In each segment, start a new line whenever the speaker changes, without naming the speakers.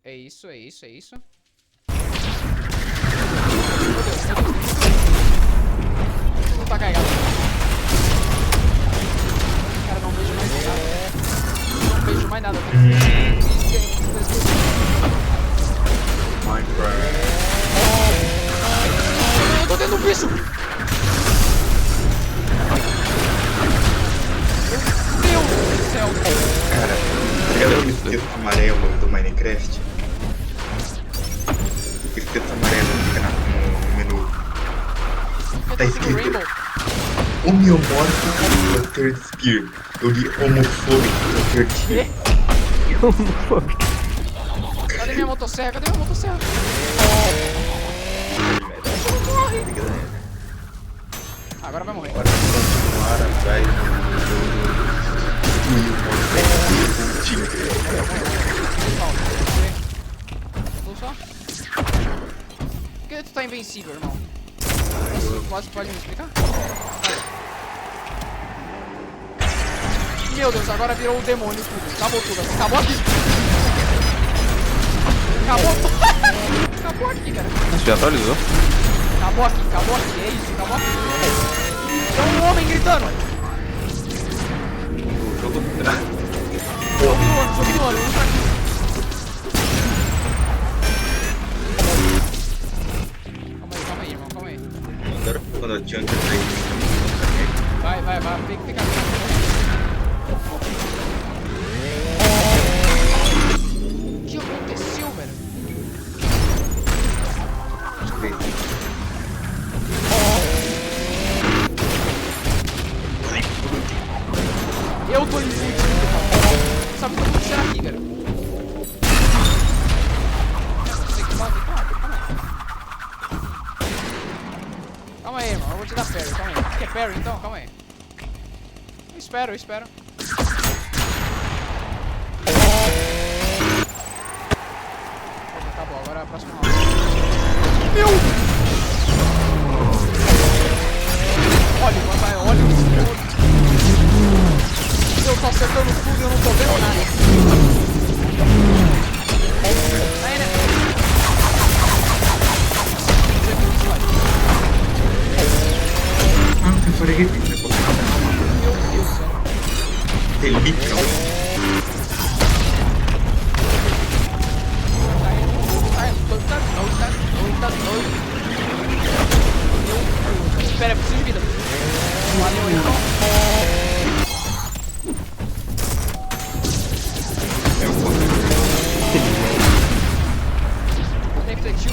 É isso, é isso, é isso. Não tá carregado. Cara, não vejo mais nada. Não vejo mais nada.
Minecraft.
Eu tô dentro do bicho! Meu Deus do céu!
Cara, lembra o espeto amarelo do Minecraft? O espeto amarelo fica no menu. Tá escrito homeomórfico do third spear. Eu li homofóbico do third spear.
Cadê minha motosserra? Cadê minha motosserra? Agora vai morrer.
Bora continuar atrás do tigre.
Só? Por que tu tá invencível, irmão? Você pode me explicar? Meu Deus, agora virou o demônio tudo. Acabou tudo. Acabou aqui. Acabou. Acabou aqui, cara.
Você já atualizou?
Acabou aqui, é isso, acabou aqui. Tem um homem gritando.
O jogo traz.
Jogo do ano, entra aqui. Calma aí, irmão, calma aí.
Agora quando eu tinha que sair.
Vai, fica aqui. O que aconteceu, velho? Eu tô inútil, sabe o que tá acontecendo aqui, cara? Você que pode. Calma aí, irmão, eu vou te dar parry, calma aí. Quer parry então? Calma aí. Eu espero. Acabou, agora é a próxima round. Meu! Olha. Eu tô acertando tudo e eu não tô vendo nada. Aí, né?
Ah, não tem fora repeat, né?
Meu Deus do céu.
Tem limite, não.
Espera, eu preciso de vida. Valeu, então. Refletiu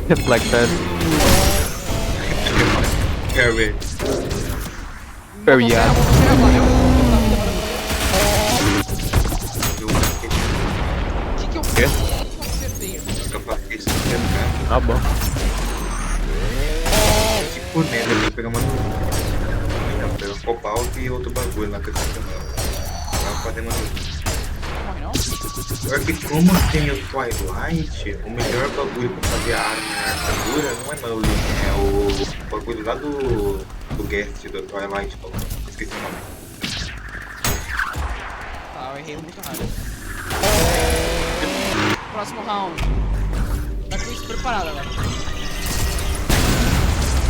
Reflect pad.
Carry.
Very yeah.
Que eu
Quê?
acertei?
Capacete, né?
Tá bom.
Tipo, né? Depois pegar uma. Pega cobalto e outro bagulho lá que eu tô chamando. Vai fazer uma.
Morre não?
Pior que como tem o Twilight, o melhor bagulho pra fazer a arma e a armadura não é Merlin, é o bagulho lá do guest do Twilight, esqueci o nome.
Tá, eu errei muito rápido. Próximo round. Tá com isso preparado agora.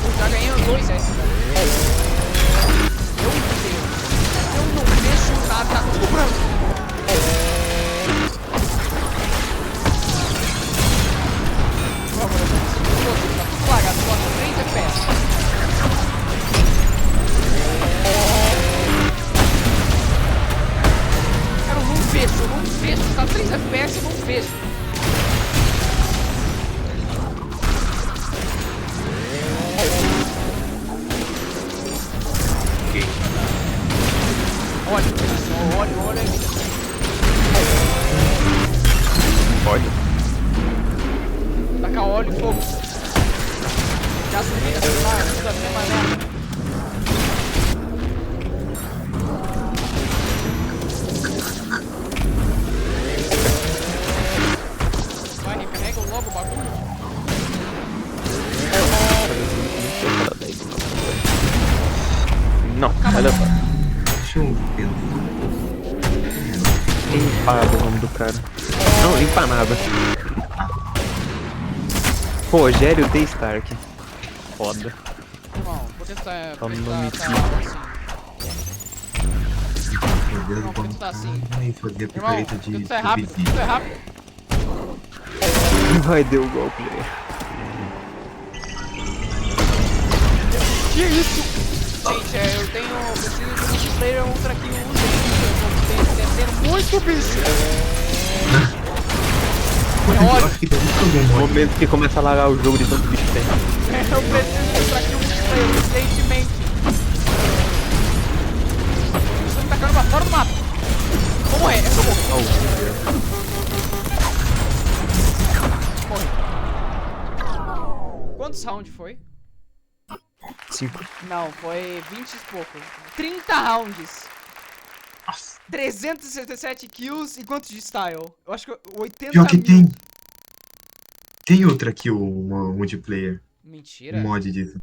Eu já ganhei os 2 S, velho. Meu Deus. Eu não deixo nada. Tá tudo branco. Por favor, eu tô conseguindo outro. Tá tudo lagado. Tô a 30 FPS. Cara, eu não fecho. Tá 30 FPS, eu não fecho. Olha aí.
Pode.
Tacar óleo e fogo. Gasolina, celular, tudo a mesma merda.
nome do cara. Não, empanada. Rogério D. Stark. Foda.
Irmão, por que tu tá... Por que tu
nome
tá assim?
Meu Deus,
Não, por que tu tá assim?
Ai, fazer
Irmão,
picareta
por que
de
tu é rápido? Por que tu é rápido?
Vai, deu o golpe, velho.
Que isso? Gente, eu preciso de um multiplayer ultra kill urgente. Eu tô tendo muito bicho.
Eu acho que tem muito problema.
No momento que começa a largar o jogo de tanto bicho que tem.
Eu preciso de ultra kill multiplayer urgentemente. Estão me tacando pra fora do mapa. Vou morrer, eu vou morrer. Morri. Quantos rounds foi?
5.
Não, foi 20 e pouco. 30 rounds. 367 kills e quantos de style? Eu acho que 80
Pior que
mil.
tem. Tem outra aqui, o multiplayer.
Mentira.
Um mod disso.